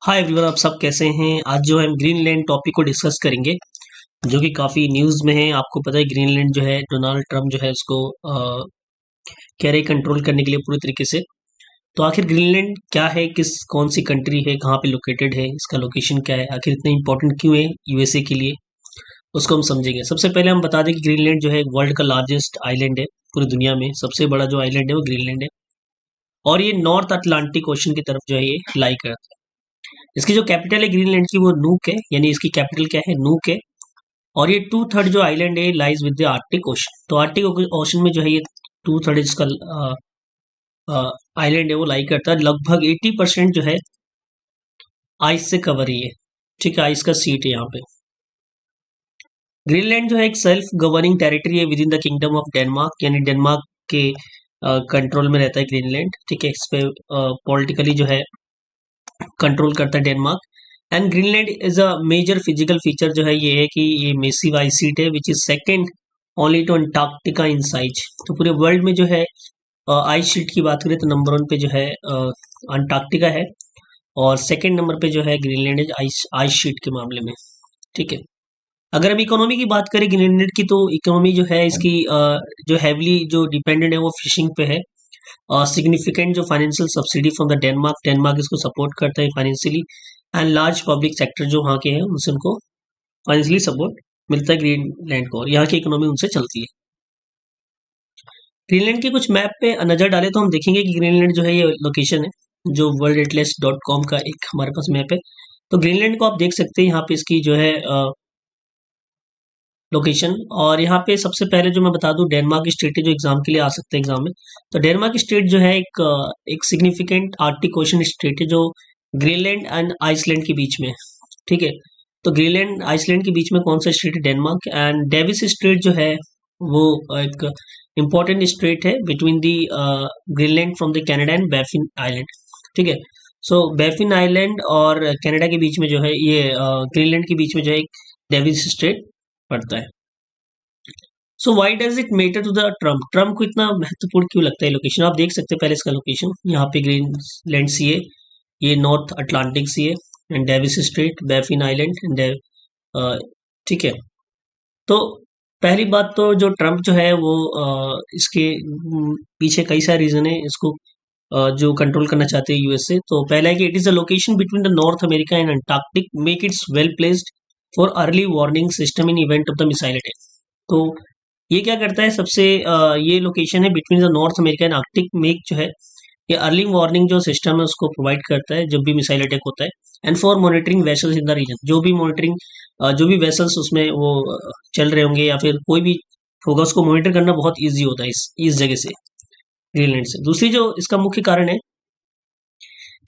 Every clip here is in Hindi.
हाय एवरीवन, आप सब कैसे हैं। आज जो है हम ग्रीनलैंड टॉपिक को डिस्कस करेंगे जो कि काफ़ी न्यूज़ में है। आपको पता है ग्रीनलैंड जो है डोनाल्ड ट्रम्प जो है उसको कह रहे कंट्रोल करने के लिए पूरी तरीके से। तो आखिर ग्रीनलैंड क्या है, किस कौन सी कंट्री है, कहाँ पे लोकेटेड है, इसका लोकेशन क्या है, आखिर इतना इंपॉर्टेंट क्यों है यूएसए के लिए, उसको हम समझेंगे। सबसे पहले हम बता दें कि ग्रीनलैंड जो है वर्ल्ड का लार्जेस्ट आइलैंड है। पूरी दुनिया में सबसे बड़ा जो आइलैंड है वो ग्रीनलैंड है और ये नॉर्थ अटलांटिक ओशन की तरफ जो है ये लाई करता है। इसकी जो कैपिटल है ग्रीनलैंड की वो नूक है, यानी इसकी कैपिटल क्या है, नूक है। और ये टू थर्ड जो आइलैंड है lies with the Arctic ocean. तो आर्टिक ओशन में जो है ये टू थर्ड इसका आइलैंड है वो लाई करता है। लगभग 80% जो है आइस से कवर ही है। ठीक है, आइस का सीट है यहाँ पे। ग्रीनलैंड जो है एक सेल्फ गवर्निंग टेरिटरी है with in the kingdom of Denmark, यानी डेनमार्क के कंट्रोल में रहता है ग्रीनलैंड। ठीक है, इस पे पॉलिटिकली जो है कंट्रोल करता है Denmark. And Greenland is a major physical feature जो है ये है कि ये मेसिव आइस सीट है which is second only to Antarctica in size. तो पूरे वर्ल्ड में जो है आइस शीट की बात करें तो नंबर 1 पे जो है अंटार्कटिका है और सेकंड नंबर पे जो है ग्रीनलैंड है आइस आइस शीट के मामले में। ठीक है, अगर हम इकोनॉमी की बात करें ग्रीनलैंड की, तो इकोनॉमी जो है इसकी जो हैवली जो डिपेंडेंट है वो फिशिंग पे है। सिग्निफिकेंट जो financial subsidy from the Denmark, Denmark इसको सपोर्ट करता है financially. And large public sector जो वहाँ के हैं उनसे उनको फाइनेंशियली सपोर्ट मिलता है ग्रीनलैंड को, और यहाँ की इकोनॉमी उनसे चलती है। ग्रीनलैंड के कुछ मैप पे नजर डाले तो हम देखेंगे कि ग्रीनलैंड जो है ये लोकेशन है जो worldatlas.com का एक हमारे पास मैप है। तो ग्रीनलैंड को आप देख सकते हैं यहाँ पे इसकी जो है लोकेशन। और यहाँ पे सबसे पहले जो मैं बता दूं डेनमार्क स्टेट है जो एग्जाम के लिए आ सकते हैं एग्जाम में। तो डेनमार्क स्टेट जो है एक सिग्निफिकेंट आर्कटिक ओशन स्टेट है जो ग्रीनलैंड एंड आइसलैंड के बीच में है। ठीक है, तो ग्रीनलैंड आइसलैंड के बीच में कौन सा स्टेट है, डेनमार्क। एंड डेविस स्ट्रेट जो है वो एक इम्पोर्टेंट स्ट्रेट है between the Greenland from the Canada and Baffin island. ठीक है, सो बैफिन आइलैंड और कनाडा के बीच में जो है ये ग्रीनलैंड के बीच में जो है एक डेविस स्ट्रेट पड़ता है। So why does it matter to the Trump, Trump को इतना महत्वपूर्ण क्यों लगता है लोकेशन। आप देख सकते हैं पहले इसका लोकेशन, यहाँ पे ग्रीनलैंड सी है, ये नॉर्थ अटलांटिक सी है, and Davis Strait, Baffin island and ठीक है। तो पहली बात तो जो ट्रम्प जो है वो इसके पीछे कई सारे रीजन है इसको जो कंट्रोल करना चाहते हैं यूएसए। तो पहला है कि it is the location between the north America and Antarctic make it's well placed for early warning system in event of the missile attack. तो ये क्या करता है, सबसे ये लोकेशन है between the north America and Arctic make जो है ये अर्ली वार्निंग जो सिस्टम है उसको प्रोवाइड करता है जब भी मिसाइल अटैक होता है। And for monitoring vessels in the region, जो भी मॉनिटरिंग जो भी वेसल्स उसमें वो चल रहे होंगे या फिर कोई भी होगा उसको मॉनिटर करना बहुत ईजी होता है इस जगह से, ग्रीनलैंड से। दूसरी जो इसका मुख्य कारण है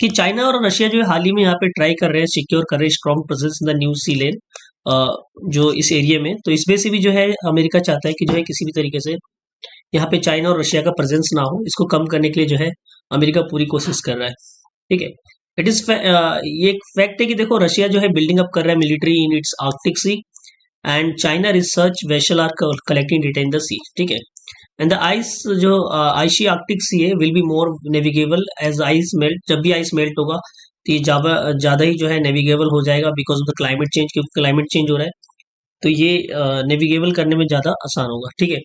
कि चाइना और रशिया जो है हाल ही में यहाँ पे ट्राई कर रहे हैं, सिक्योर कर रहे हैं strong presence in the new sea lane जो इस एरिया में। तो इस वजह से भी जो है अमेरिका चाहता है कि जो है किसी भी तरीके से यहाँ पे चाइना और रशिया का प्रेजेंस ना हो। इसको कम करने के लिए जो है अमेरिका पूरी कोशिश कर रहा है। ठीक है, इट इज ये एक फैक्ट है कि देखो रशिया जो है बिल्डिंग अप कर रहा है military in its Arctic sea, and China research vessel are collecting data in the sea. ठीक है, एंड द आइस जो आइसी आर्कटिक सी है will be more navigable as ice melt. जब भी आइस मेल्ट होगा तो ये ज्यादा ही जो है नेविगेबल हो जाएगा because of the climate change, क्योंकि क्लाइमेट चेंज हो रहा है तो ये नेविगेबल करने में ज्यादा आसान होगा। ठीक है,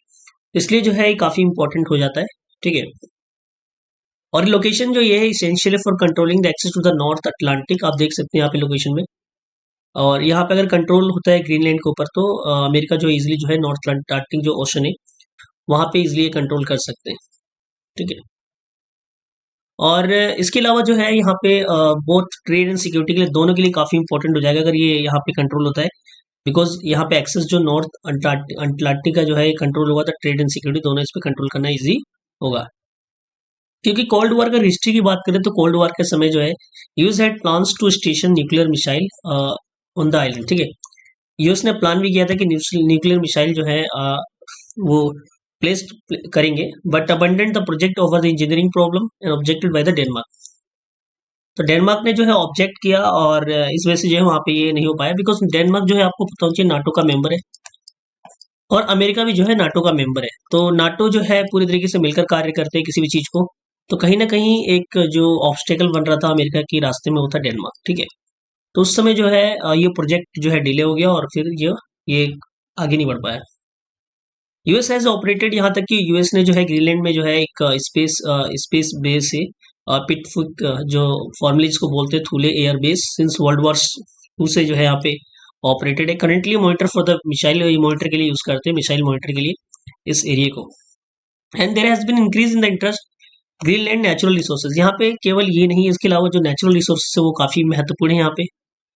इसलिए जो है ये काफी इंपॉर्टेंट हो जाता है। ठीक है, और लोकेशन जो ये है essential for controlling the access to the North Atlantic. आप देख सकते हैं यहाँ पे लोकेशन में, और यहाँ पे अगर कंट्रोल होता है ग्रीनलैंड के ऊपर तो अमेरिका जो इजिली जो है नॉर्थ अटलांटिक जो ओशन है वहां पे इजिली कंट्रोल कर सकते हैं। ठीक है, और इसके अलावा जो है यहाँ पे बोथ ट्रेड एंड सिक्योरिटी के लिए दोनों के लिए काफी इंपॉर्टेंट हो जाएगा अगर ये यहाँ पे कंट्रोल होता है, बिकॉज यहाँ पे एक्सेस जो नॉर्थ अटलांटिक का जो है कंट्रोल होगा तो ट्रेड एंड सिक्योरिटी दोनों इस पे कंट्रोल करना इजी होगा। क्योंकि कोल्ड वॉर का हिस्ट्री की बात करें तो कोल्ड वॉर के समय जो है US had plans to station nuclear missile on the island. ठीक है, यूएस ने प्लान भी किया था कि न्यूक्लियर मिसाइल जो है वो प्लेस करेंगे, but abundant the project over the engineering problem and objected by the Denmark. तो डेनमार्क ने जो है ऑब्जेक्ट किया और इस वजह से जो है वहां पे ये नहीं हो पाया, बिकॉज डेनमार्क जो है आपको पता होना चाहिए नाटो का मेंबर है और अमेरिका भी जो है नाटो का मेंबर है। तो नाटो जो है पूरी तरीके से मिलकर कार्य करते हैं किसी भी चीज को, तो कहीं ना कहीं एक जो ऑब्स्टेकल बन रहा था अमेरिका के रास्ते में वो था डेनमार्क, ठीक है। तो उस समय जो है ये प्रोजेक्ट जो है डिले हो गया और फिर ये आगे नहीं बढ़ पाया। यूएस हैज ऑपरेटेड, यहाँ तक कि यूएस ने जो है ग्रीनलैंड में जो है एक स्पेस बेस है, पिटफुक, जो फॉर्मली इसको बोलते हैं Thule air base, since world war 2 से जो है यहाँ पे ऑपरेटेड है। Currently monitor for the missile, monitor के लिए यूज करते हैं, मिसाइल मॉनिटर के लिए इस एरिया को। And there has been increase in the interest Greenland natural resources. यहाँ पे केवल ये नहीं है, इसके अलावा जो नेचुरल रिसोर्सेज है वो काफी महत्वपूर्ण है यहाँ पे,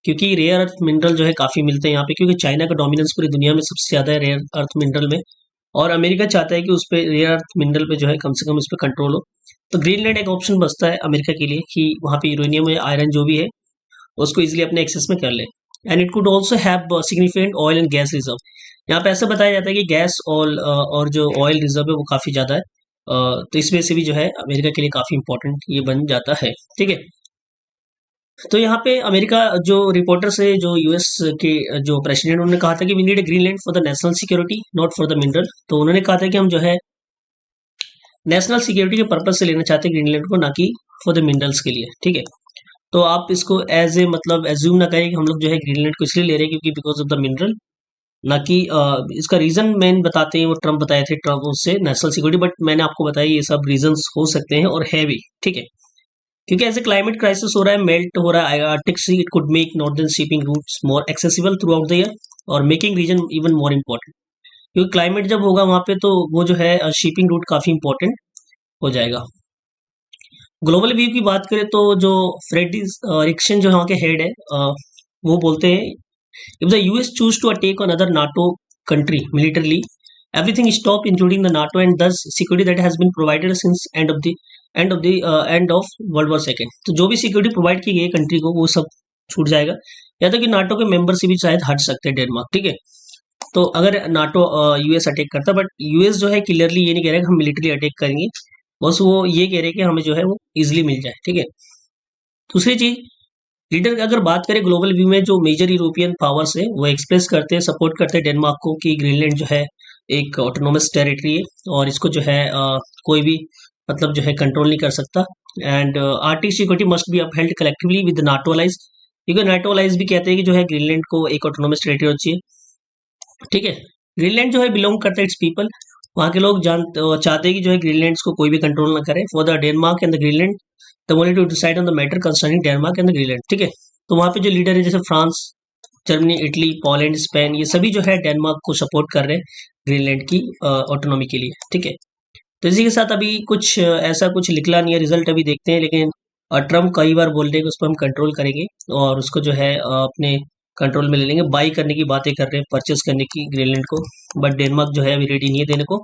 क्योंकि रेयर अर्थ मिनरल जो है काफी मिलते हैं यहाँ पे, क्योंकि चाइना का डोमिनेंस पूरी दुनिया में सबसे ज्यादा है रेयर अर्थ मिनरल में, और अमेरिका चाहता है कि उस पे रेयर अर्थ मिनरल पे जो है कम से कम उस पर कंट्रोल हो। तो ग्रीनलैंड एक ऑप्शन बचता है अमेरिका के लिए कि वहाँ पे यूरेनियम या आयरन जो भी है उसको इजिली अपने एक्सेस में कर ले। And it could also have significant oil and gas reserve. यहाँ पे ऐसा बताया जाता है कि गैस और जो ऑयल रिजर्व है वो काफी ज्यादा है। तो इस वजह से भी जो है अमेरिका के लिए काफी इंपॉर्टेंट ये बन जाता है, ठीक है। तो यहाँ पे अमेरिका जो रिपोर्टर्स है, जो यूएस के जो प्रेसिडेंट, उन्होंने कहा था कि we need a Greenland for the national security not for the mineral. तो उन्होंने कहा था कि हम जो है नेशनल सिक्योरिटी के पर्पज से लेना चाहते हैं ग्रीनलैंड को, ना कि फॉर द मिनरल्स के लिए, ठीक है। तो आप इसको एज ए मतलब एज्यूम ना करें कि हम लोग जो है ग्रीनलैंड को इसलिए ले रहे हैं क्योंकि बिकॉज ऑफ द मिनरल, ना कि इसका रीजन मैन बताते हैं वो ट्रम्प बताए थे, ट्रम्प उससे नेशनल सिक्योरिटी, बट मैंने आपको बताया ये सब रीजंस हो सकते हैं और है भी, ठीक है। क्योंकि ऐसे क्लाइमेट क्राइसिस हो रहा है, मेल्ट हो रहा है Arctic sea, it could make northern shipping routes more accessible throughout the year और making region even more important. क्योंकि क्लाइमेट जब होगा वहां पे तो वो जो है शिपिंग रूट काफी इंपॉर्टेंट हो जाएगा। ग्लोबल व्यू की बात करें तो जो फ्रेडरिक रिक्शन जो वहाँ के हेड है, वो बोलते हैं if the US choose to attack another NATO country militarily, everything stop, including the NATO, and thus security that has been provided since end of World War II। तो जो भी सिक्योरिटी प्रोवाइड की गई कंट्री को वो सब छूट जाएगा, या तो कि नाटो के मेंबर से भी शायद हट सकते हैं डेनमार्क, ठीक है। तो अगर नाटो यूएस अटैक करता, बट यूएस जो है क्लियरली ये नहीं कह रहा कि हम मिलिट्री अटैक करेंगे, बस वो ये कह रहे हैं कि हमें जो है वो इजिली मिल जाए, ठीक है। दूसरी चीज, लीडर अगर बात करें ग्लोबल व्यू में, जो मेजर यूरोपियन पावर्स है वो एक्सप्रेस करते हैं, सपोर्ट करते हैं डेनमार्क को कि ग्रीनलैंड जो है एक ऑटोनोमस टेरिटरी है और इसको जो है कोई भी मतलब जो है कंट्रोल नहीं कर सकता। And Arctic security must be upheld collectively with NATO allies, क्योंकि नाटो अलाइज भी कहते हैं कि जो है ग्रीनलैंड को एक ऑटोनोमस टेरिटरी होनी चाहिए, ठीक है। ग्रीनलैंड जो है बिलोंग करता है इट्स पीपल, वहाँ के लोग चाहते हैं कि जो है ग्रीनलैंड को कोई भी कंट्रोल ना करे। For the Denmark and the Greenland the only to decide on the matter concerning Denmark and the Greenland, ठीक है। तो वहाँ पे जो लीडर है जैसे France, Germany, Italy, Poland, Spain, ये सभी जो है डेनमार्क को सपोर्ट कर रहे हैं ग्रीनलैंड की ऑटोनॉमी के लिए, ठीक है। तो इसी के साथ अभी कुछ ऐसा कुछ निकला नहीं है, रिजल्ट अभी देखते हैं, लेकिन ट्रम्प कई बार बोल रहे हैं कि उस पर हम कंट्रोल करेंगे और उसको जो है अपने कंट्रोल में ले लेंगे, बाई करने की बातें कर रहे हैं, परचेस करने की ग्रीनलैंड को, बट डेनमार्क जो है अभी रेडी नहीं है देने को,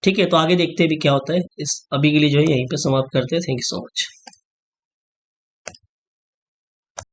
ठीक है। तो आगे देखते हैं भी क्या होता है। इस अभी के लिए जो है यहीं पे समाप्त करते हैं। Thank you so much.